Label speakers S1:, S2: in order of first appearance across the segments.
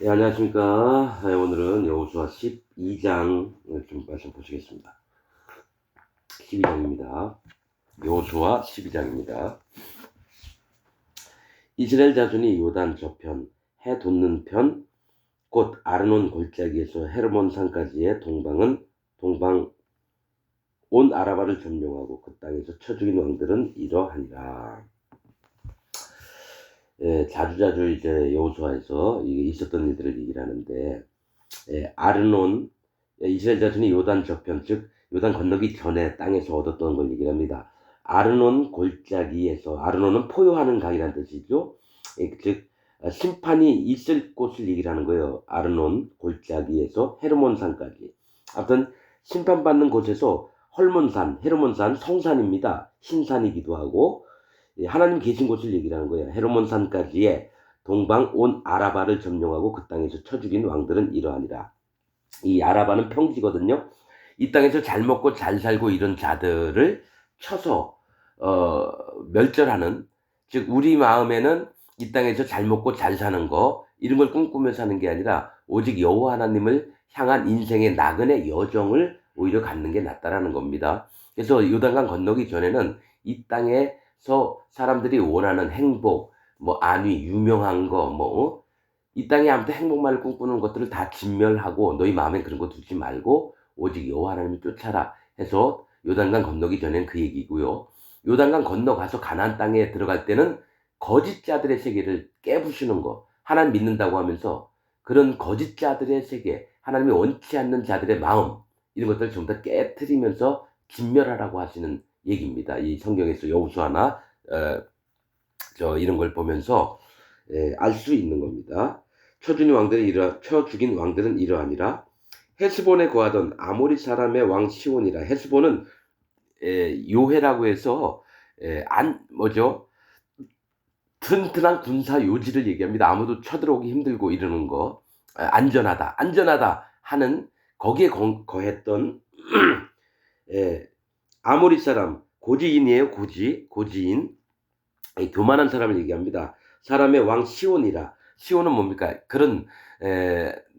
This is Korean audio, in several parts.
S1: 예, 안녕하십니까. 오늘은 여호수아 12장 좀 말씀 보시겠습니다. 12장입니다. 여호수아 12장입니다. 이스라엘 자손이 요단 저편, 해 돋는 편, 곧 아르논 골짜기에서 헤르몬 산까지의 동방 온 아라바를 점령하고 그 땅에서 쳐 죽인 왕들은 이러하니라. 자주자주 이제 여호수아에서 있었던 일들을 얘기를 하는데, 아르논, 이스라엘 자손이 요단 저편, 즉 요단 건너기 전에 땅에서 얻었던 걸 얘기를 합니다. 아르논 골짜기에서, 아르논은 포효하는 강이라는 뜻이죠. 즉 심판이 있을 곳을 얘기를 하는 거예요. 아르논 골짜기에서 헤르몬 산까지. 아무튼 심판받는 곳에서 헐몬산, 헤르몬산 성산입니다. 신산이기도 하고 하나님 계신 곳을 얘기를 하는 거예요. 헤르몬 산까지의 동방 온 아라바를 점령하고 그 땅에서 쳐 죽인 왕들은 이러하니라. 이 아라바는 평지거든요. 이 땅에서 잘 먹고 잘 살고 이런 자들을 쳐서 멸절하는, 즉 우리 마음에는 이 땅에서 잘 먹고 잘 사는 거 이런 걸 꿈꾸며 사는 게 아니라 오직 여호와 하나님을 향한 인생의 나그네 여정을 오히려 갖는 게 낫다라는 겁니다. 그래서 요단강 건너기 전에는 이 땅에서 사람들이 원하는 행복, 뭐 안위, 유명한 거, 이 땅에 아무튼 행복만을 꿈꾸는 것들을 다 진멸하고 너희 마음에 그런 거 두지 말고 오직 여호와 하나님을 쫓아라 해서 요단강 건너기 전엔 그 얘기고요. 요단강 건너가서 가나안 땅에 들어갈 때는 거짓자들의 세계를 깨부수는 거, 하나님 믿는다고 하면서 그런 거짓자들의 세계, 하나님이 원치 않는 자들의 마음 이런 것들을 전부 다 깨트리면서 진멸하라고 하시는 얘기입니다. 이 성경에서 여호수아나 이런 걸 보면서 알 수 있는 겁니다. 쳐 죽인 왕들은 이러하니라. 헤스본에 거하던 아모리 사람의 왕 시온이라. 헤스본은 요해라고 해서 뭐죠? 튼튼한 군사 요지를 얘기합니다. 아무도 쳐들어오기 힘들고 이러는 거. 안전하다 하는 거기에 거했던 아모리 사람 고지인이에요. 고지인. 교만한 사람을 얘기합니다. 사람의 왕 시온이라. 시온은 뭡니까? 그런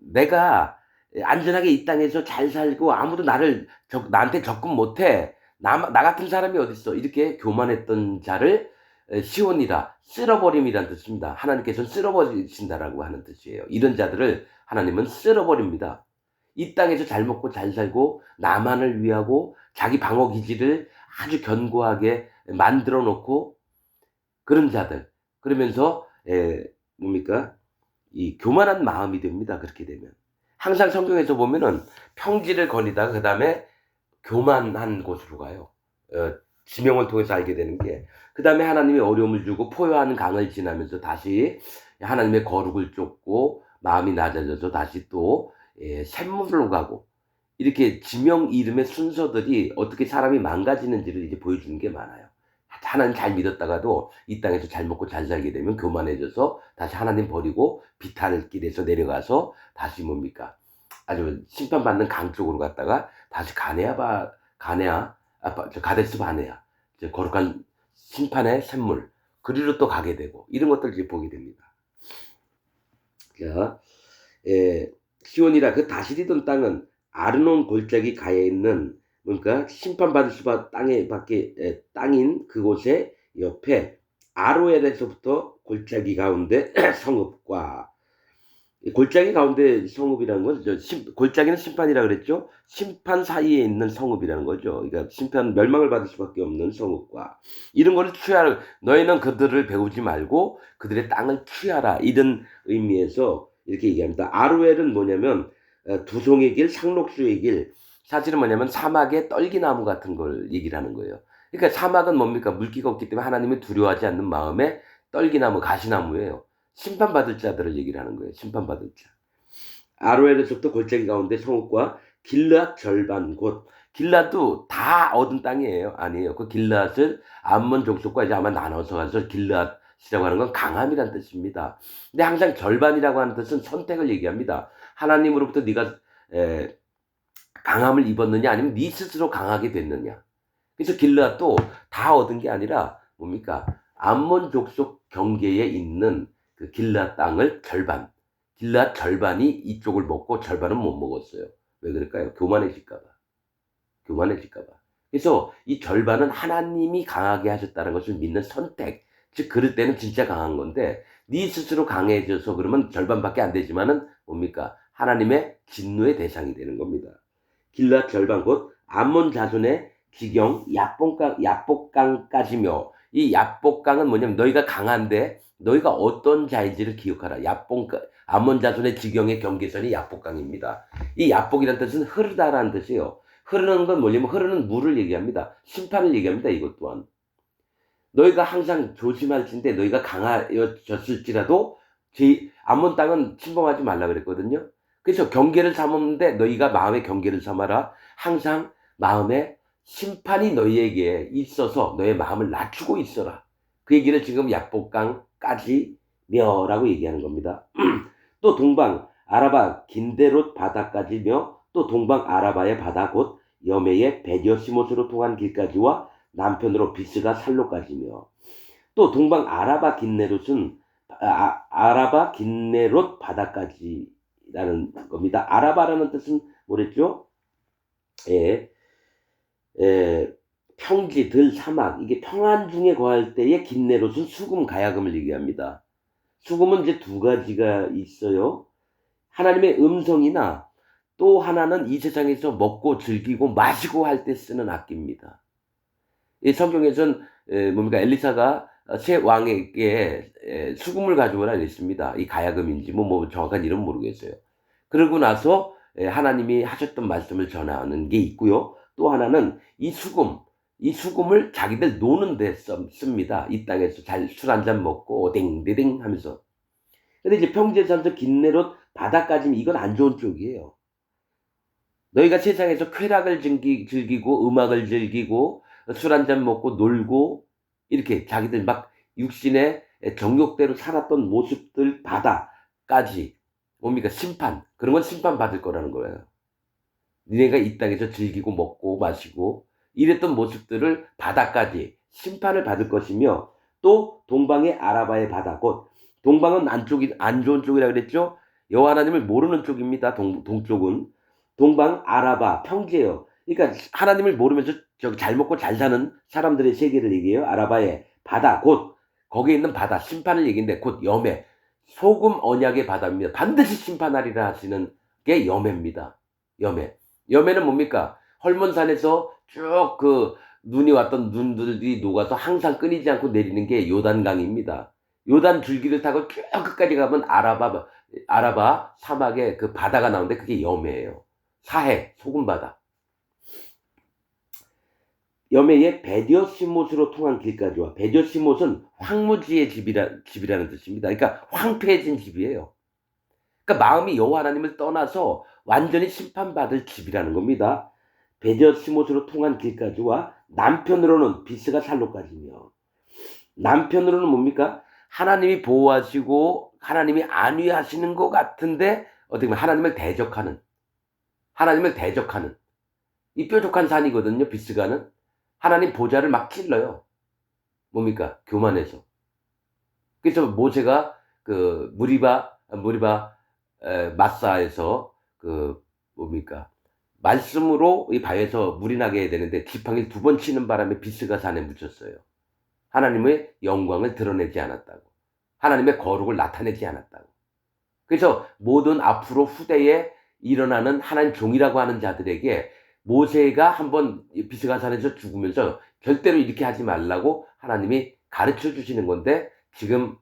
S1: 내가 안전하게 이 땅에서 잘 살고 아무도 나한테 접근 못해. 나 같은 사람이 어딨어? 이렇게 교만했던 자를 시온이라, 쓸어버림이란 뜻입니다. 하나님께서는 쓸어버리신다라고 하는 뜻이에요. 이런 자들을 하나님은 쓸어버립니다. 이 땅에서 잘 먹고 잘 살고 나만을 위하고 자기 방어 기지를 아주 견고하게 만들어 놓고 그런 자들. 그러면서 뭡니까? 이 교만한 마음이 됩니다. 그렇게 되면. 항상 성경에서 보면은 평지를 거니다가 그다음에 교만한 곳으로 가요. 지명을 통해서 알게 되는 게. 그다음에 하나님이 어려움을 주고 포효하는 강을 지나면서 다시 하나님의 거룩을 쫓고 마음이 낮아져서 다시 또 샘물로 가고 이렇게 지명 이름의 순서들이 어떻게 사람이 망가지는지를 이제 보여주는 게 많아요. 하나님 잘 믿었다가도 이 땅에서 잘 먹고 잘 살게 되면 교만해져서 다시 하나님 버리고 비탈 길에서 내려가서 다시 뭡니까? 아주 심판받는 강 쪽으로 갔다가 다시 가데스 바네아, 거룩한 심판의 샘물, 그리로 또 가게 되고 이런 것들을 이제 보게 됩니다. 자, 시온이라 그 다스리던 땅은 아르논 골짜기 가에 있는, 그러니까 심판받을 수밖 땅인 그곳의 옆에 아로엘에서부터 골짜기 가운데 성읍과, 골짜기 가운데 성읍이라는 건 골짜기는 심판이라 그랬죠. 심판 사이에 있는 성읍이라는 거죠. 그러니까 심판 멸망을 받을 수밖에 없는 성읍과 이런 거를 취하라. 너희는 그들을 배우지 말고 그들의 땅을 취하라. 이런 의미에서 이렇게 얘기합니다. 아루엘은 뭐냐면 두송의 길, 상록수의 길. 사실은 뭐냐면 사막의 떨기나무 같은 걸 얘기를 하는 거예요. 그러니까 사막은 뭡니까? 물기가 없기 때문에 하나님을 두려워하지 않는 마음에 떨기나무, 가시나무예요. 심판받을 자들을 얘기를 하는 거예요. 심판받을 자. 아로엘에서부터 골짜기 가운데 성읍과 길앗 절반 곧, 길앗도 다 얻은 땅이에요. 아니에요. 그 길앗을 암몬 족속과 이제 아마 나눠서 가서 길앗이라고 하는 건 강함이란 뜻입니다. 근데 항상 절반이라고 하는 뜻은 선택을 얘기합니다. 하나님으로부터 네가 강함을 입었느냐 아니면 네 스스로 강하게 됐느냐. 그래서 길앗도 다 얻은 게 아니라 뭡니까? 암몬 족속 경계에 있는 그 길앗 땅을 절반, 길앗 절반이 이쪽을 먹고 절반은 못 먹었어요. 왜 그럴까요? 교만해질까 봐. 교만해질까 봐. 그래서 이 절반은 하나님이 강하게 하셨다는 것을 믿는 선택. 즉 그럴 때는 진짜 강한 건데 네 스스로 강해져서 그러면 절반밖에 안 되지만은 뭡니까? 하나님의 진노의 대상이 되는 겁니다. 길앗 절반 곧 암몬 자손의 지경 야복강까지며 이 야복강은 뭐냐면 너희가 강한데 너희가 어떤 자인지를 기억하라. 암몬 자손의 지경의 경계선이 야복강입니다. 이 야복이라는 뜻은 흐르다라는 뜻이에요. 흐르는 건 뭐냐면 흐르는 물을 얘기합니다. 심판을 얘기합니다. 이것 또한. 너희가 항상 조심할진대 너희가 강하여졌을지라도 암몬 땅은 침범하지 말라 그랬거든요. 그래서 경계를 삼았는데 너희가 마음의 경계를 삼아라. 항상 마음에 심판이 너희에게 있어서 너의 마음을 낮추고 있어라. 그 얘기를 지금 야복강까지며라고 얘기하는 겁니다. 또 동방 아라바 긴데롯 바다까지며 또 동방 아라바의 바다 곧 여메의 베디오시못으로 통한 길까지와 남편으로 비스가 살로까지며 또 동방 아라바 긴네롯은 아라바 긴네롯 바다까지라는 겁니다. 아라바라는 뜻은 뭐랬죠? 평지, 들, 사막 이게 평안 중에 거할 때의 긴네롯은 수금, 가야금을 얘기합니다. 수금은 이제 두 가지가 있어요. 하나님의 음성이나 또 하나는 이 세상에서 먹고 즐기고 마시고 할 때 쓰는 악기입니다. 이 성경에서는 뭡니까 엘리사가 새 왕에게 수금을 가져오라 했습니다. 이 가야금인지 뭐 정확한 이름 모르겠어요. 그러고 나서 하나님이 하셨던 말씀을 전하는 게 있고요. 또 하나는 이 수금을 자기들 노는 데 씁니다. 이 땅에서 잘 술 한잔 먹고 댕댕댕 하면서. 근데 이제 평지에서 긴네롯 바다까지는 이건 안 좋은 쪽이에요. 너희가 세상에서 쾌락을 즐기고 음악을 즐기고 술 한잔 먹고 놀고 이렇게 자기들 막 육신의 정욕대로 살았던 모습들 바다까지 뭡니까 심판 그런 건 심판받을 거라는 거예요. 니네가 이 땅에서 즐기고 먹고 마시고 이랬던 모습들을 바다까지 심판을 받을 것이며 또 동방의 아라바의 바다 곧 동방은 안쪽이 안 좋은 쪽이라 그랬죠. 여호와 하나님을 모르는 쪽입니다. 동쪽은 동방 아라바 평지예요. 그러니까 하나님을 모르면서 잘 먹고 잘 사는 사람들의 세계를 얘기해요. 아라바의 바다 곧 거기에 있는 바다 심판을 얘기인데 곧 여매 소금 언약의 바다입니다. 반드시 심판하리라 하시는 게 여매입니다. 여매는 뭡니까? 헐몬산에서 쭉 그 눈이 왔던 눈들이 녹아서 항상 끊이지 않고 내리는 게 요단강입니다. 요단 줄기를 타고 쭉 끝까지 가면 아라바 사막의 그 바다가 나오는데 그게 여매예요. 사해 소금바다. 여매의 베디오시못으로 통한 길까지와 베디오시못은 황무지의 집이라는 뜻입니다. 그러니까 황폐해진 집이에요. 그러니까 마음이 여호와 하나님을 떠나서 완전히 심판받을 집이라는 겁니다. 베디오시못으로 통한 길까지와 남편으로는 비스가 살로까지며 남편으로는 뭡니까? 하나님이 보호하시고 하나님이 안위하시는 것 같은데 어떻게 보면 하나님을 대적하는 이 뾰족한 산이거든요. 비스가는 하나님 보좌를 막 찔러요. 뭡니까? 교만해서. 그래서 모세가 그 무리바 마사에서 그 뭡니까? 말씀으로 이 바위에서 물이 나게 해야 되는데 지팡이를 2번 치는 바람에 비스가 산에 묻혔어요. 하나님의 영광을 드러내지 않았다고. 하나님의 거룩을 나타내지 않았다고. 그래서 모든 앞으로 후대에 일어나는 하나님 종이라고 하는 자들에게 모세가 한번 비스가산에서 죽으면서 절대로 이렇게 하지 말라고 하나님이 가르쳐 주시는 건데 지금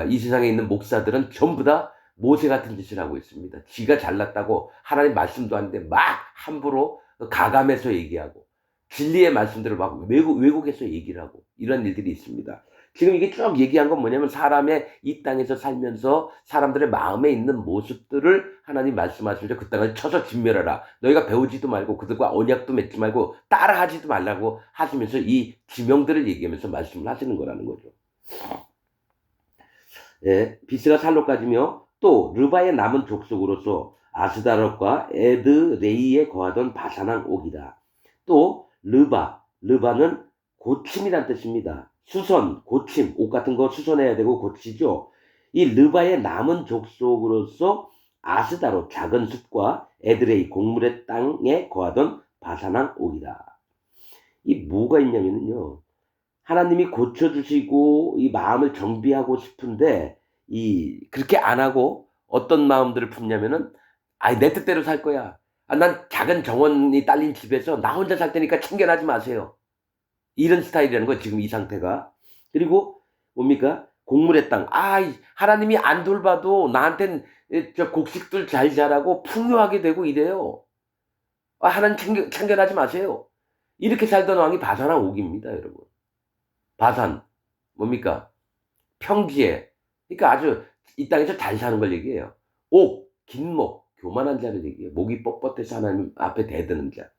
S1: 이 세상에 있는 목사들은 전부 다 모세 같은 짓을 하고 있습니다. 지가 잘났다고 하나님 말씀도 하는데 막 함부로 가감해서 얘기하고 진리의 말씀들을 막 왜곡해서 얘기를 하고 이런 일들이 있습니다. 지금 이게 쭉 얘기한 건 뭐냐면 사람의 이 땅에서 살면서 사람들의 마음에 있는 모습들을 하나님 말씀하시면서 그 땅을 쳐서 진멸하라. 너희가 배우지도 말고 그들과 언약도 맺지 말고 따라하지도 말라고 하시면서 이 지명들을 얘기하면서 말씀을 하시는 거라는 거죠. 예, 비스가 살로까지며 또 르바의 남은 족속으로서 아스다롯과 에드레이에 거하던 바사랑 옥이다. 또 르바는 고침이란 뜻입니다. 수선, 고침, 옷 같은 거 수선해야 되고 고치죠. 이 르바의 남은 족속으로서 아스다로 작은 숲과 에드레이 곡물의 땅에 거하던 바산왕 옥이다. 이 뭐가 있냐면요. 하나님이 고쳐주시고 이 마음을 정비하고 싶은데 그렇게 안 하고 어떤 마음들을 품냐면은 내 뜻대로 살 거야. 난 작은 정원이 딸린 집에서 나 혼자 살 테니까 참견하지 마세요. 이런 스타일이라는 거예요, 지금 이 상태가. 그리고 뭡니까? 곡물의 땅. 하나님이 안 돌봐도 나한텐 저 곡식들 잘 자라고 풍요하게 되고 이래요. 하나님 참견하지 마세요. 이렇게 살던 왕이 바산왕 옥입니다, 여러분. 바산. 뭡니까? 평지에. 그러니까 아주 이 땅에서 잘 사는 걸 얘기해요. 옥, 긴 목, 교만한 자를 얘기해요. 목이 뻣뻣해서 하나님 앞에 대드는 자.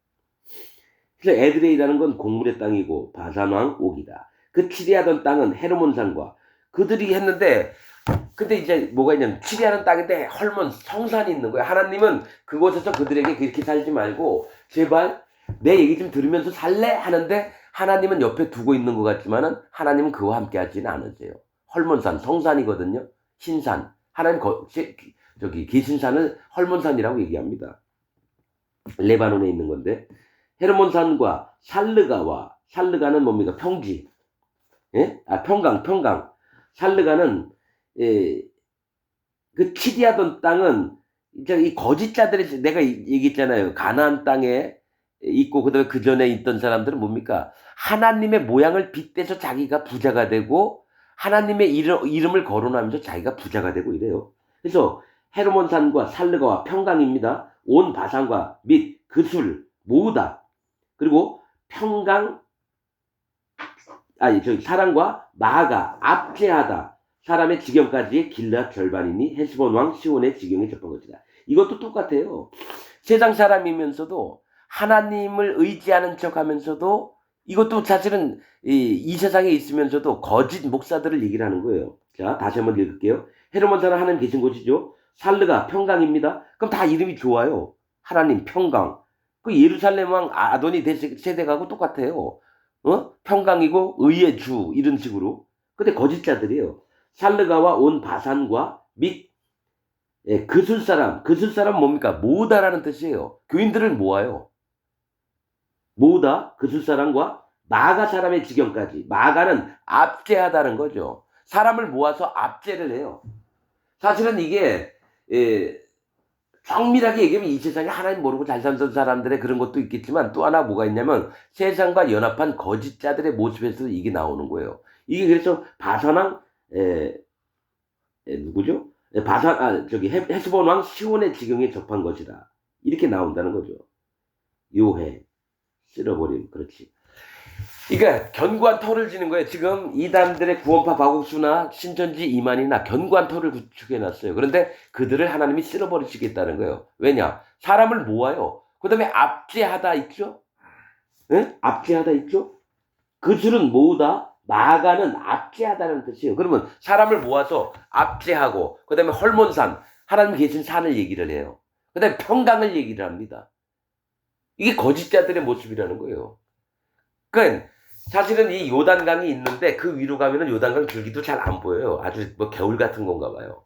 S1: 그래서 에드레이라는 건 곡물의 땅이고 바산왕 옥이다. 그 치리하던 땅은 헤르몬산과 그들이 했는데 근데 이제 뭐가 있냐면 치리하는 땅인데 헐몬 성산이 있는 거야. 하나님은 그곳에서 그들에게 그렇게 살지 말고 제발 내 얘기 좀 들으면서 살래? 하는데 하나님은 옆에 두고 있는 것 같지만은 하나님은 그와 함께 하지는 않으세요. 헐몬산 성산이거든요. 신산. 하나님 저기 계신산을 헐몬산이라고 얘기합니다. 레바논에 있는 건데 헤르몬산과 살르가는 뭡니까? 평지. 예? 평강. 살르가는 그 치리하던 땅은 이 거짓자들이 내가 얘기했잖아요. 가나안 땅에 있고 그다음에 그 전에 있던 사람들은 뭡니까? 하나님의 모양을 빗대서 자기가 부자가 되고 하나님의 이름을 거론하면서 자기가 부자가 되고 이래요. 그래서 헤르몬산과 살르가와 평강입니다. 온 바산과 및 그술 모으다. 그리고 평강 사람과 마아가 압제하다. 사람의 지경까지 길앗 절반이니 헤스본 왕 시온의 지경에 접한 것이다. 이것도 똑같아요. 세상 사람이면서도 하나님을 의지하는 척하면서도 이것도 사실은 이 세상에 있으면서도 거짓 목사들을 얘기를 하는 거예요. 자, 다시 한번 읽을게요. 헤르몬산은 하나님 계신 곳이죠. 살르가 평강입니다. 그럼 다 이름이 좋아요. 하나님 평강. 그 예루살렘 왕 아도니 세대가하고 똑같아요. 평강이고 의의 주 이런 식으로. 근데 거짓자들이에요. 살르가와 온 바산과 및 그술 사람 뭡니까? 모으다라는 뜻이에요. 교인들을 모아요. 모으다 그술 사람과 마가 사람의 지경까지. 마가는 압제하다는 거죠. 사람을 모아서 압제를 해요. 사실은 이게 정밀하게 얘기하면 이 세상에 하나님 모르고 잘 살던 사람들의 그런 것도 있겠지만 또 하나 뭐가 있냐면 세상과 연합한 거짓자들의 모습에서 이게 나오는 거예요. 이게 그래서 바산왕 누구죠? 헤스본 왕 시온의 지경에 접한 것이다. 이렇게 나온다는 거죠. 요해 쓸어버림. 그렇지. 그러니까 견고한 터를 지는 거예요. 지금 이단들의 구원파 박옥수나 신천지 이만희나 견고한 터를 구축해놨어요. 그런데 그들을 하나님이 쓸어버리시겠다는 거예요. 왜냐? 사람을 모아요. 그 다음에 압제하다 있죠? 네? 압제하다 있죠? 그술은 모으다, 나아가는 압제하다는 뜻이에요. 그러면 사람을 모아서 압제하고 그 다음에 헐몬산, 하나님 계신 산을 얘기를 해요. 그 다음에 평강을 얘기를 합니다. 이게 거짓자들의 모습이라는 거예요. 그러니까 사실은 이 요단강이 있는데 그 위로 가면은 요단강 줄기도 잘 안 보여요. 아주 뭐 겨울 같은 건가 봐요.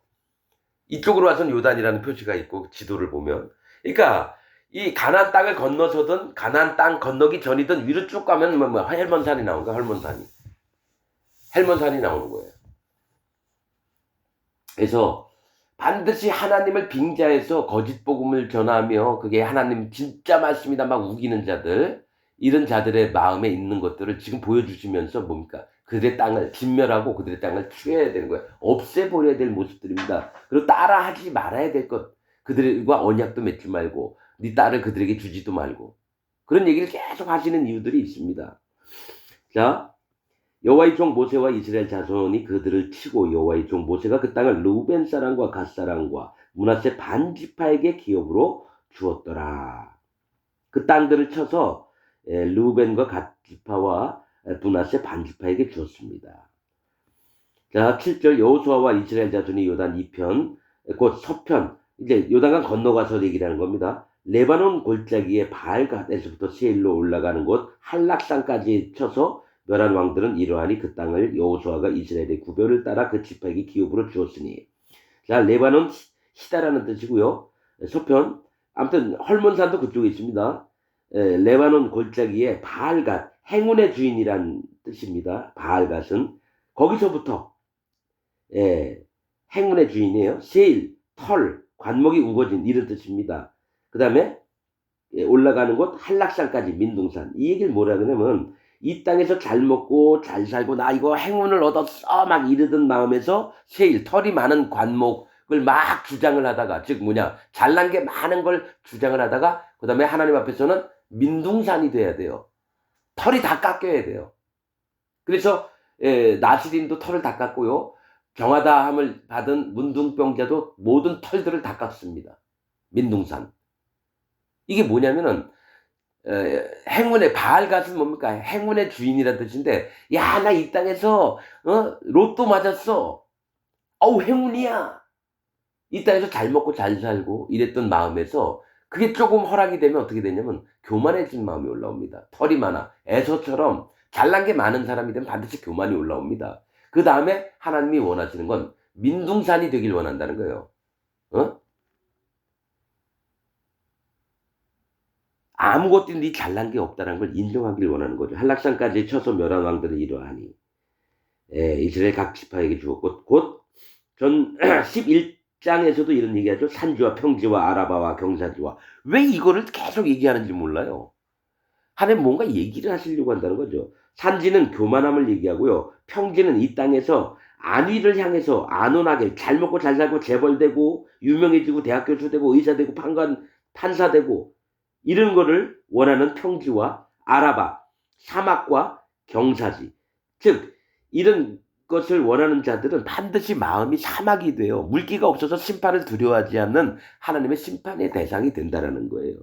S1: 이쪽으로 와서는 요단이라는 표시가 있고 지도를 보면. 그러니까 이 가나안 땅을 건너서든 가나안 땅 건너기 전이든 위로 쭉 가면 헬몬산이 나오는 거야. 헬몬산이 나오는 거예요. 그래서 반드시 하나님을 빙자해서 거짓 복음을 전하며 그게 하나님 진짜 말씀이다 막 우기는 자들, 이런 자들의 마음에 있는 것들을 지금 보여주시면서 뭡니까? 그들의 땅을 진멸하고 그들의 땅을 취해야 되는 거예요. 없애버려야 될 모습들입니다. 그리고 따라하지 말아야 될 것, 그들과 언약도 맺지 말고 네 딸을 그들에게 주지도 말고, 그런 얘기를 계속 하시는 이유들이 있습니다. 자, 여호와의 종 모세와 이스라엘 자손이 그들을 치고 여호와의 종 모세가 그 땅을 르우벤 사람과 갓 사람과 므낫세 반 지파에게 기업으로 주었더라. 그 땅들을 쳐서 르우벤과 갓 지파와 므낫세 반 지파에게 주었습니다. 자, 7절 여호수아와 이스라엘 자손이 요단 2편 곧 서편, 이제 요단강 건너가서 얘기하는 겁니다. 레바논 골짜기에 바알갓에서부터 세일로 올라가는 곳 한락산까지 쳐서 멸한 왕들은 이러하니 그 땅을 여호수아가 이스라엘의 구별을 따라 그 지파에게 기업으로 주었으니. 자, 레바논 시다라는 뜻이고요. 서편, 아무튼 헐몬산도 그쪽에 있습니다. 레바논 골짜기에 바알갓, 행운의 주인이란 뜻입니다. 바알갓은 거기서부터 행운의 주인이에요. 세일, 털, 관목이 우거진 이런 뜻입니다. 그 다음에 올라가는 곳 한락산까지 민둥산. 이 얘기를 뭐라 그러냐면 이 땅에서 잘 먹고 잘 살고 나 이거 행운을 얻었어 막 이러던 마음에서 세일, 털이 많은 관목을 막 주장을 하다가, 즉 뭐냐, 잘난 게 많은 걸 주장을 하다가 그 다음에 하나님 앞에서는 민둥산이 돼야 돼요. 털이 다 깎여야 돼요. 그래서 나시린도 털을 다 깎고요. 경하다함을 받은 문둥병자도 모든 털들을 다 깎습니다. 민둥산. 이게 뭐냐면은 행운의 바알갓은 뭡니까? 행운의 주인이라는 뜻인데, 야, 나 이 땅에서 로또 맞았어. 어우, 행운이야. 이 땅에서 잘 먹고 잘 살고 이랬던 마음에서 그게 조금 허락이 되면 어떻게 되냐면 교만해진 마음이 올라옵니다. 털이 많아. 에서처럼 잘난 게 많은 사람이 되면 반드시 교만이 올라옵니다. 그 다음에 하나님이 원하시는 건 민둥산이 되길 원한다는 거예요. 아무것도 네 잘난 게 없다는 걸 인정하길 원하는 거죠. 한락산까지 쳐서 멸한 왕들은 이러하니 이스라엘 각 지파에게 주었고, 곧 전 11장에서도 이런 얘기하죠. 산지와 평지와 아라바와 경사지와. 왜 이거를 계속 얘기하는지 몰라요. 하나님 뭔가 얘기를 하시려고 한다는 거죠. 산지는 교만함을 얘기하고요. 평지는 이 땅에서 안위를 향해서 안온하게 잘 먹고 잘 살고 재벌되고 유명해지고 대학 교수 되고 의사 되고 판사 되고 이런 거를 원하는 평지와 아라바, 사막과 경사지. 즉 이런 것을 원하는 자들은 반드시 마음이 사막이 돼요. 물기가 없어서 심판을 두려워하지 않는 하나님의 심판의 대상이 된다라는 거예요.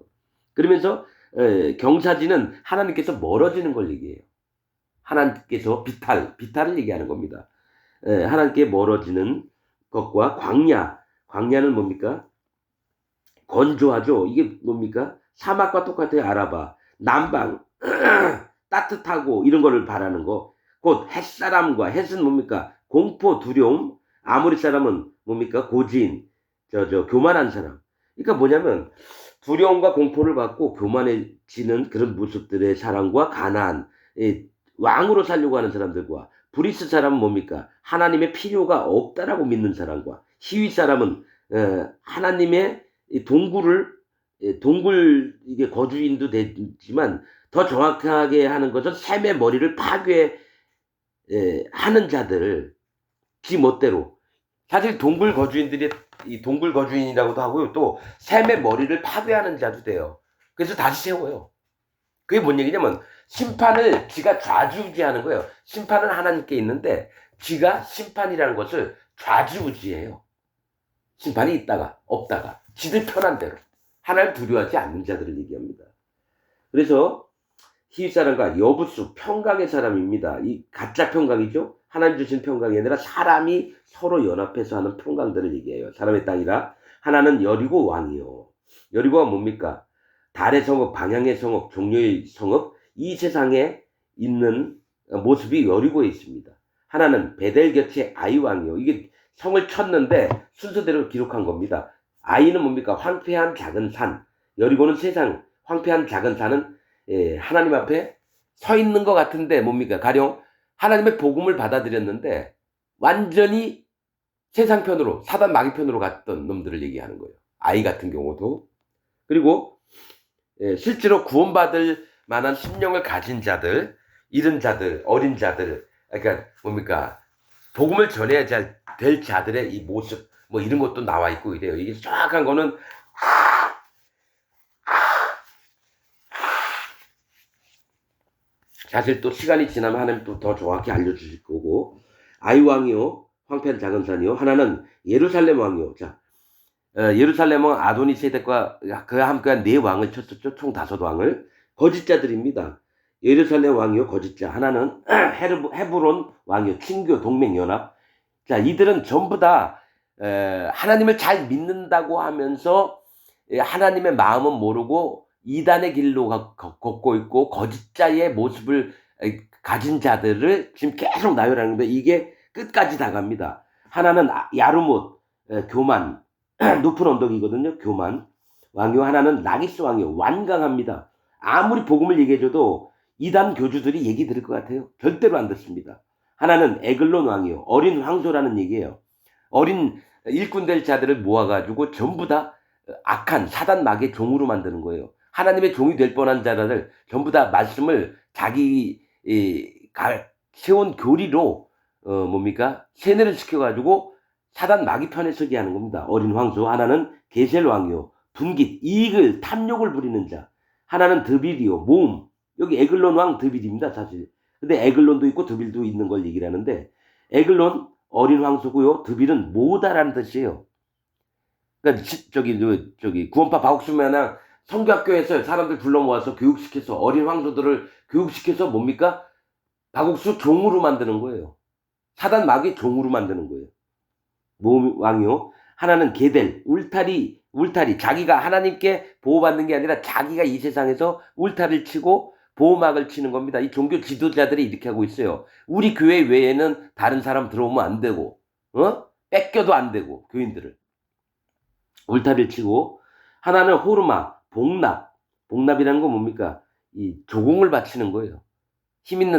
S1: 그러면서 경사지는 하나님께서 멀어지는 걸 얘기해요. 하나님께서 비탈을 얘기하는 겁니다. 하나님께 멀어지는 것과 광야는 뭡니까? 건조하죠. 이게 뭡니까? 사막과 똑같아요. 아라바, 남방, 따뜻하고 이런 거를 바라는 거. 곧 햇사람과, 햇은 뭡니까? 공포, 두려움. 아모리 사람은 뭡니까? 고지인, 교만한 사람. 그러니까 뭐냐면 두려움과 공포를 받고 교만해지는 그런 모습들의 사람과 가나안, 왕으로 살려고 하는 사람들과, 브리스 사람은 뭡니까? 하나님의 필요가 없다라고 믿는 사람과, 시위 사람은 하나님의 동굴 이게 거주인도 되지만 더 정확하게 하는 것은 샘의 머리를 파괴 하는 자들, 지 멋대로. 사실 동굴 거주인들이 이 동굴 거주인이라고도 하고요. 또 샘의 머리를 파괴하는 자도 돼요. 그래서 다시 세워요. 그게 뭔 얘기냐면 심판을 지가 좌지우지하는 거예요. 심판은 하나님께 있는데 지가 심판이라는 것을 좌지우지해요. 심판이 있다가 없다가 지들 편한 대로. 하나님 두려워하지 않는 자들을 얘기합니다. 그래서 히윗 사람과 여부수 평강의 사람입니다. 이 가짜 평강이죠. 하나님 주신 평강이 아니라 사람이 서로 연합해서 하는 평강들을 얘기해요. 사람의 땅이라. 하나는 여리고 왕이요. 여리고가 뭡니까? 달의 성읍, 방향의 성읍, 종려의 성읍, 이 세상에 있는 모습이 여리고에 있습니다. 하나는 베델 곁에 아이 왕이요. 이게 성을 쳤는데 순서대로 기록한 겁니다. 아이는 뭡니까? 황폐한 작은 산. 여리고는 세상. 황폐한 작은 산은 하나님 앞에 서 있는 것 같은데 뭡니까? 가령 하나님의 복음을 받아들였는데 완전히 세상 편으로, 사단 마귀 편으로 갔던 놈들을 얘기하는 거예요. 아이 같은 경우도. 그리고 실제로 구원받을 만한 심령을 가진 자들, 잃은 자들, 어린 자들, 그러니까 뭡니까? 복음을 전해야 될 자들의 이 모습, 뭐 이런 것도 나와 있고 이래요. 이게 정확한 거는 사실 또 시간이 지나면 하나님 또 더 정확히 알려주실 거고. 아이왕이요, 황폐한 작은 산이요. 하나는 예루살렘 왕이요. 자, 예루살렘 왕 아도니 세덱과 그와 함께한 네 왕을 쳤었죠. 총 5왕을. 거짓자들입니다. 예루살렘 왕이요, 거짓자. 하나는 헤브론 왕이요, 친교, 동맹연합. 자, 이들은 전부 다 하나님을 잘 믿는다고 하면서 하나님의 마음은 모르고 이단의 길로 걷고 있고 거짓자의 모습을 가진 자들을 지금 계속 나열하는 건데 이게 끝까지 다 갑니다. 하나는 야르못, 교만, 높은 언덕이거든요. 교만 왕요. 하나는 라기스 왕요, 완강합니다. 아무리 복음을 얘기해줘도 이단 교주들이 얘기 들을 것 같아요. 절대로 안 듣습니다. 하나는 에글론 왕이요, 어린 황소라는 얘기예요. 어린 일꾼 될 자들을 모아가지고 전부 다 악한 사단 마귀의 종으로 만드는 거예요. 하나님의 종이 될 뻔한 자들을 전부 다 말씀을 자기 세운 교리로 뭡니까? 세뇌를 시켜가지고 사단 마귀 편에 서게 하는 겁니다. 어린 황소. 하나는 게셀 왕이요, 분깃, 이익을 탐욕을 부리는 자. 하나는 드빌이요, 모음. 여기 에글론 왕 드빌입니다, 사실. 근데 에글론도 있고 드빌도 있는 걸 얘기를 하는데, 에글론 어린 황소고요, 드빌은 모다라는 뜻이에요. 그러니까 저기 구원파 바옥수매나 성교학교에서 사람들 불러 모아서 교육시켜서 어린 황소들을 교육시켜서 뭡니까? 박옥수 종으로 만드는 거예요. 사단 마귀 종으로 만드는 거예요. 왕이요. 하나는 게델, 울타리, 자기가 하나님께 보호받는 게 아니라 자기가 이 세상에서 울타리를 치고 보호막을 치는 겁니다. 이 종교 지도자들이 이렇게 하고 있어요. 우리 교회 외에는 다른 사람 들어오면 안 되고, 뺏겨도 안 되고, 교인들을. 울타리를 치고. 하나는 호르마, 복납이라는 건 뭡니까? 이 조공을 바치는 거예요.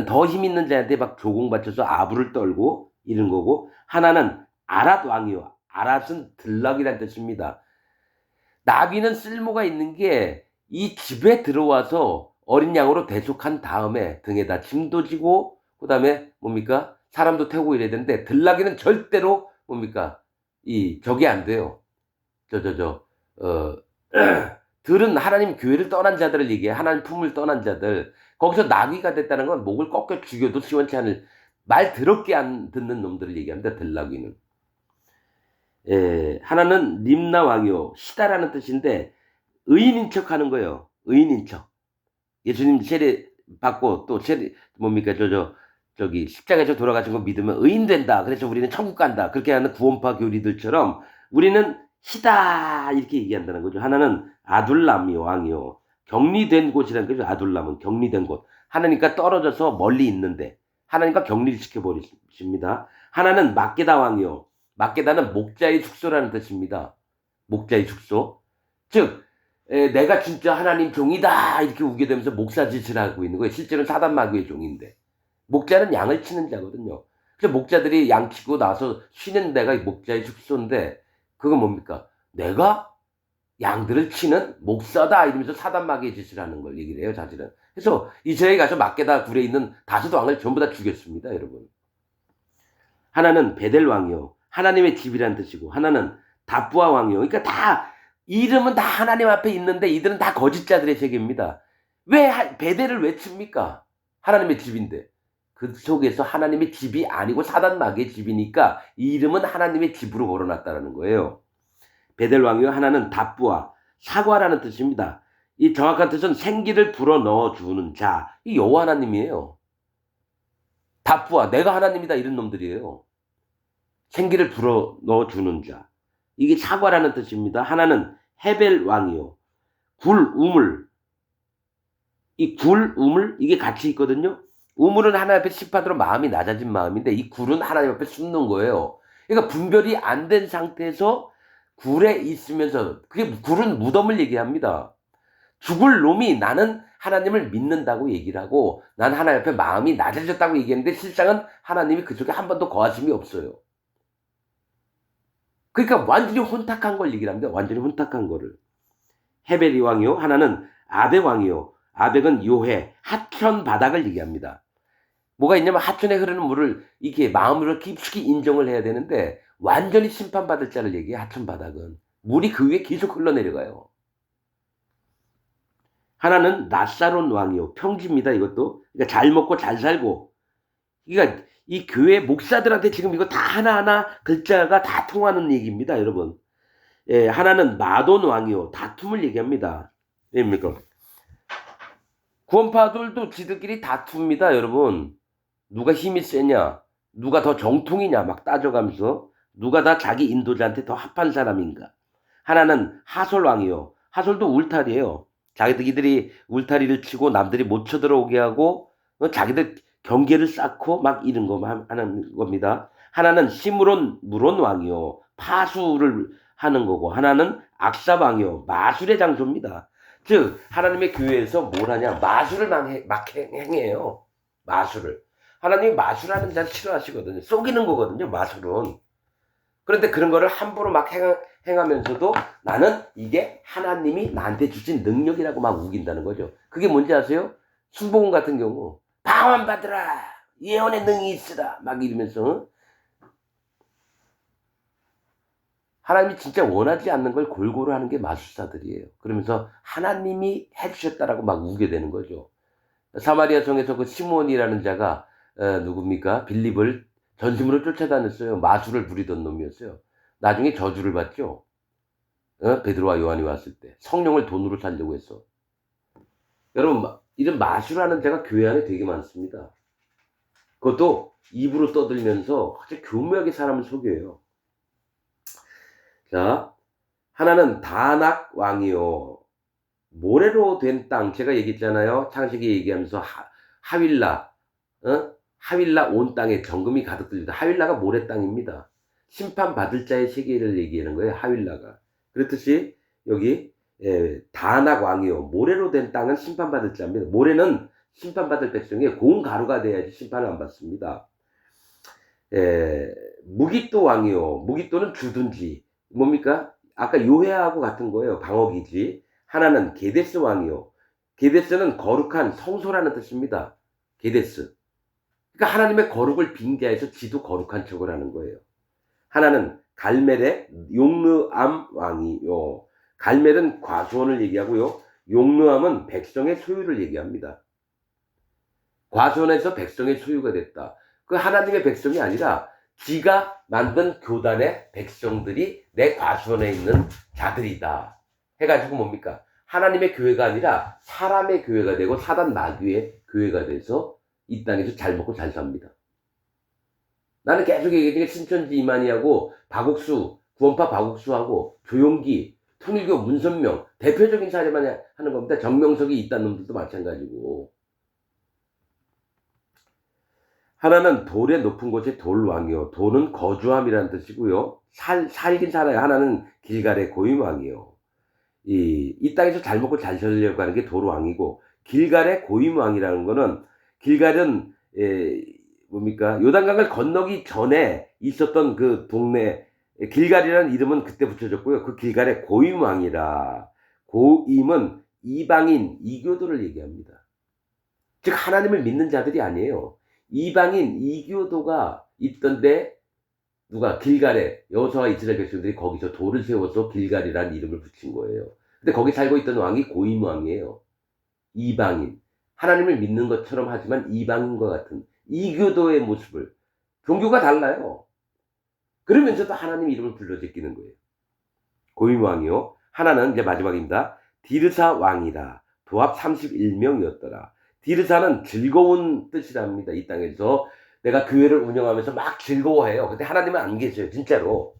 S1: 더 힘 있는 자한테 막 조공 바쳐서 아부를 떨고 이런 거고. 하나는 아랏 왕이요. 아랏은 들락이라는 뜻입니다. 나귀는 쓸모가 있는 게 이 집에 들어와서 어린 양으로 대속한 다음에 등에다 짐도 지고 그다음에 뭡니까? 사람도 태우고 이래야 되는데, 들락이는 절대로 뭡니까? 저게 안 돼요. 들은 하나님 교회를 떠난 자들을 얘기해. 하나님 품을 떠난 자들. 거기서 나귀가 됐다는 건 목을 꺾여 죽여도 시원치 않을, 말 더럽게 안 듣는 놈들을 얘기합니다. 들나귀는. 하나는 림나 왕이요, 시다라는 뜻인데 의인인 척하는 거예요. 의인인 척. 예수님 세례 받고 또 뭡니까? 저기 십자가에서 돌아가신 거 믿으면 의인 된다. 그래서 우리는 천국 간다. 그렇게 하는 구원파 교리들처럼 우리는 시다 이렇게 얘기한다는 거죠. 하나는 아둘람이 왕이요, 격리된 곳이라는 거죠. 아둘람은 격리된 곳. 하나님과 떨어져서 멀리 있는데 하나님과 격리를 시켜버리십니다. 하나는 막게다 왕이요, 막게다는 목자의 숙소라는 뜻입니다. 목자의 숙소. 즉 내가 진짜 하나님 종이다 이렇게 우게 되면서 목사짓을 하고 있는 거예요. 실제로는 사단 마귀의 종인데, 목자는 양을 치는 자거든요. 그래서 목자들이 양 치고 나서 쉬는 데가 목자의 숙소인데, 그건 뭡니까? 내가 양들을 치는 목사다 이러면서 사단 마귀의 짓을 하는 걸 얘기를 해요, 사실은. 그래서 이스라엘에 가서 막게다 굴에 있는 다섯 왕을 전부 다 죽였습니다, 여러분. 하나는 베델 왕이요, 하나님의 집이라는 뜻이고. 하나는 다부아 왕이요. 그러니까 다 이름은 다 하나님 앞에 있는데 이들은 다 거짓자들의 세계입니다. 왜 베델을 왜 칩니까? 하나님의 집인데. 그 속에서 하나님의 집이 아니고 사단 마귀의 집이니까 이름은 하나님의 집으로 걸어놨다는 거예요. 베델 왕이요. 하나는 다부아, 사과라는 뜻입니다. 이 정확한 뜻은 생기를 불어 넣어주는 자. 이 여호와 하나님이에요. 다부아, 내가 하나님이다 이런 놈들이에요. 생기를 불어 넣어주는 자. 이게 사과라는 뜻입니다. 하나는 헤벨 왕이요, 굴, 우물. 이 굴, 우물 이게 같이 있거든요. 우물은 하나님 앞에 심판으로 마음이 낮아진 마음인데 이 굴은 하나님 앞에 숨는 거예요. 그러니까 분별이 안 된 상태에서 굴에 있으면서, 그게 굴은 무덤을 얘기합니다. 죽을 놈이 나는 하나님을 믿는다고 얘기를 하고 난 하나님 앞에 마음이 낮아졌다고 얘기했는데 실상은 하나님이 그쪽에 한 번도 거하심이 없어요. 그러니까 완전히 혼탁한 걸 얘기를 합니다. 완전히 혼탁한 거를. 헤벨이 왕이요. 하나는 아벡 왕이요. 아벡은 요해, 하천 바닥을 얘기합니다. 뭐가 있냐면 하천에 흐르는 물을 이렇게 마음으로 깊숙이 인정을 해야 되는데 완전히 심판받을 자를 얘기해. 하천 바닥은 물이 그 위에 계속 흘러내려가요. 하나는 나사론 왕이요, 평지입니다. 이것도. 그러니까 잘 먹고 잘 살고. 그러니까 이 교회 목사들한테 지금 이거 다 하나하나 글자가 다 통하는 얘기입니다, 여러분. 하나는 마돈 왕이요, 다툼을 얘기합니다. 왜입니까? 구원파들도 지들끼리 다툽니다, 여러분. 누가 힘이 세냐, 누가 더 정통이냐 막 따져가면서 누가 다 자기 인도자한테 더 합한 사람인가. 하나는 하솔 왕이요, 하솔도 울타리예요. 자기들이 울타리를 치고 남들이 못 쳐들어오게 하고 자기들 경계를 쌓고 막 이런 것만 하는 겁니다. 하나는 시므론 무론 왕이요 파수를 하는 거고, 하나는 악사왕이요 마술의 장소입니다. 즉 하나님의 교회에서 뭘 하냐, 마술을 막 행해요. 마술을. 하나님이 마술하는 자를 싫어하시거든요. 속이는 거거든요, 마술은. 그런데 그런 거를 함부로 막 행하면서도 나는 이게 하나님이 나한테 주신 능력이라고 막 우긴다는 거죠. 그게 뭔지 아세요? 순복음 같은 경우 방언 받으라, 예언의 능이 있으라 막 이러면서 하나님이 진짜 원하지 않는 걸 골고루 하는 게 마술사들이에요. 그러면서 하나님이 해주셨다라고 막 우게 되는 거죠. 사마리아 성에서 그 시몬이라는 자가 누굽니까? 빌립을 전심으로 쫓아다녔어요. 마술을 부리던 놈이었어요. 나중에 저주를 받죠. 베드로와 요한이 왔을 때 성령을 돈으로 살려고 했어. 여러분, 이런 마술하는 자가 교회 안에 되게 많습니다. 그것도 입으로 떠들면서 아주 교묘하게 사람을 속여요. 자, 하나는 다낙 왕이요 모래로 된 땅, 제가 얘기했잖아요. 창세기 얘기하면서 하윌라, 하윌라 온 땅에 정금이 가득 들리다. 하윌라가 모래 땅입니다. 심판받을 자의 세계를 얘기하는 거예요, 하윌라가. 그렇듯이 여기 다낙 왕이요 모래로 된 땅은 심판받을 자입니다. 모래는 심판받을 백성의 고운 가루가 돼야지 심판을 안 받습니다. 무깃도 왕이요, 무깃도는 주둔지, 뭡니까? 아까 요해하고 같은 거예요. 방어기지. 하나는 게데스 왕이요. 게데스는 거룩한 성소라는 뜻입니다. 게데스. 그러니까 하나님의 거룩을 빙자해서 지도 거룩한 척을 하는 거예요. 하나는 갈멜의 용르암 왕이요. 갈멜은 과수원을 얘기하고요. 용르암은 백성의 소유를 얘기합니다. 과수원에서 백성의 소유가 됐다. 그 하나님의 백성이 아니라 지가 만든 교단의 백성들이 내 과수원에 있는 자들이다 해가지고 뭡니까? 하나님의 교회가 아니라 사람의 교회가 되고 사단 마귀의 교회가 돼서 이 땅에서 잘 먹고 잘 삽니다. 나는 계속 얘기하는 게 신천지 이만희하고 박옥수, 구원파 박옥수하고 조용기, 통일교 문선명 대표적인 사례만 하는 겁니다. 정명석이 있다는 놈들도 마찬가지고. 하나는 돌의 높은 곳에 돌왕이요. 돌은 거주함이라는 뜻이고요. 살긴 살아요. 하나는 길갈의 고임왕이요. 이 땅에서 잘 먹고 잘 살려고 하는 게 돌왕이고, 길갈의 고임왕이라는 거는, 길갈은 뭡니까? 요단강을 건너기 전에 있었던 그 동네, 길갈이라는 이름은 그때 붙여졌고요. 그 길갈의 고임왕이라. 고임은 이방인, 이교도를 얘기합니다. 즉 하나님을 믿는 자들이 아니에요. 이방인 이교도가 있던데, 누가 길갈에 여호수아와 이스라엘 백성들이 거기서 돌을 세워서 길갈이라는 이름을 붙인 거예요. 근데 거기 살고 있던 왕이 고임 왕이에요. 이방인, 하나님을 믿는 것처럼 하지만 이방인과 같은 이교도의 모습을, 종교가 달라요. 그러면서도 하나님 이름을 불러 제끼는 거예요. 고임 왕이요. 하나는 이제 마지막입니다. 디르사 왕이라. 도합 31명이었더라. 디르사는 즐거운 뜻이랍니다. 이 땅에서 내가 교회를 운영하면서 막 즐거워해요. 근데 하나님은 안 계셔요. 진짜로.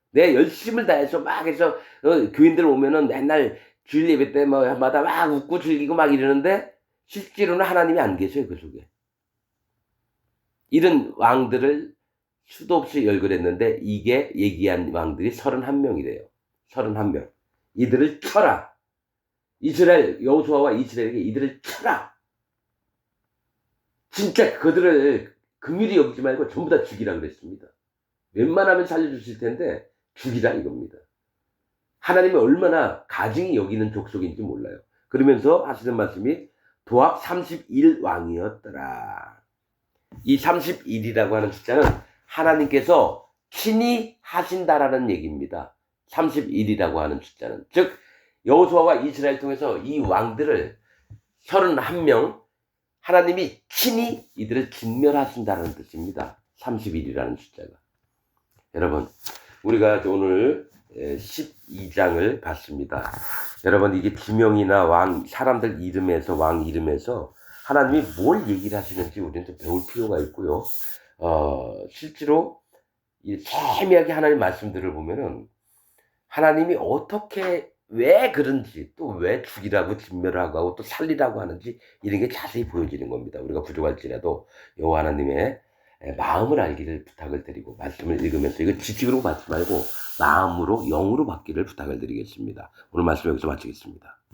S1: 내 열심을 다해서 막 해서 교인들 오면은 맨날 주일 예배 때마다 막 웃고 즐기고 막 이러는데 실제로는 하나님이 안 계셔요. 그 속에. 이런 왕들을 수도 없이 열거했는데 이게 얘기한 왕들이 31명이래요. 31명. 이들을 쳐라. 이스라엘, 여호수아와 이스라엘에게 이들을 쳐라. 진짜 그들을 긍휼히 여기지 말고 전부 다 죽이라 그랬습니다. 웬만하면 살려주실 텐데 죽이라 이겁니다. 하나님이 얼마나 가증히 여기는 족속인지 몰라요. 그러면서 하시는 말씀이 도합 31왕이었더라. 이 31이라고 하는 숫자는 하나님께서 친히 하신다라는 얘기입니다. 31이라고 하는 숫자는. 즉 여호수아와 이스라엘 통해서 이 왕들을 31명 하나님이 친히 이들을 진멸하신다는 뜻입니다. 31이라는 숫자가. 여러분, 우리가 오늘 12장을 봤습니다. 여러분, 이게 지명이나 왕, 사람들 이름에서, 왕 이름에서 하나님이 뭘 얘기를 하시는지 우리는 좀 배울 필요가 있고요. 실제로 세미하게 하나님 말씀들을 보면은 하나님이 어떻게 왜 그런지, 또 왜 죽이라고 진멸하고 하고 또 살리라고 하는지 이런 게 자세히 보여지는 겁니다. 우리가 부족할지라도 여호와 하나님의 마음을 알기를 부탁을 드리고 말씀을 읽으면서 이거 지식으로 받지 말고 마음으로 영으로 받기를 부탁을 드리겠습니다. 오늘 말씀 여기서 마치겠습니다.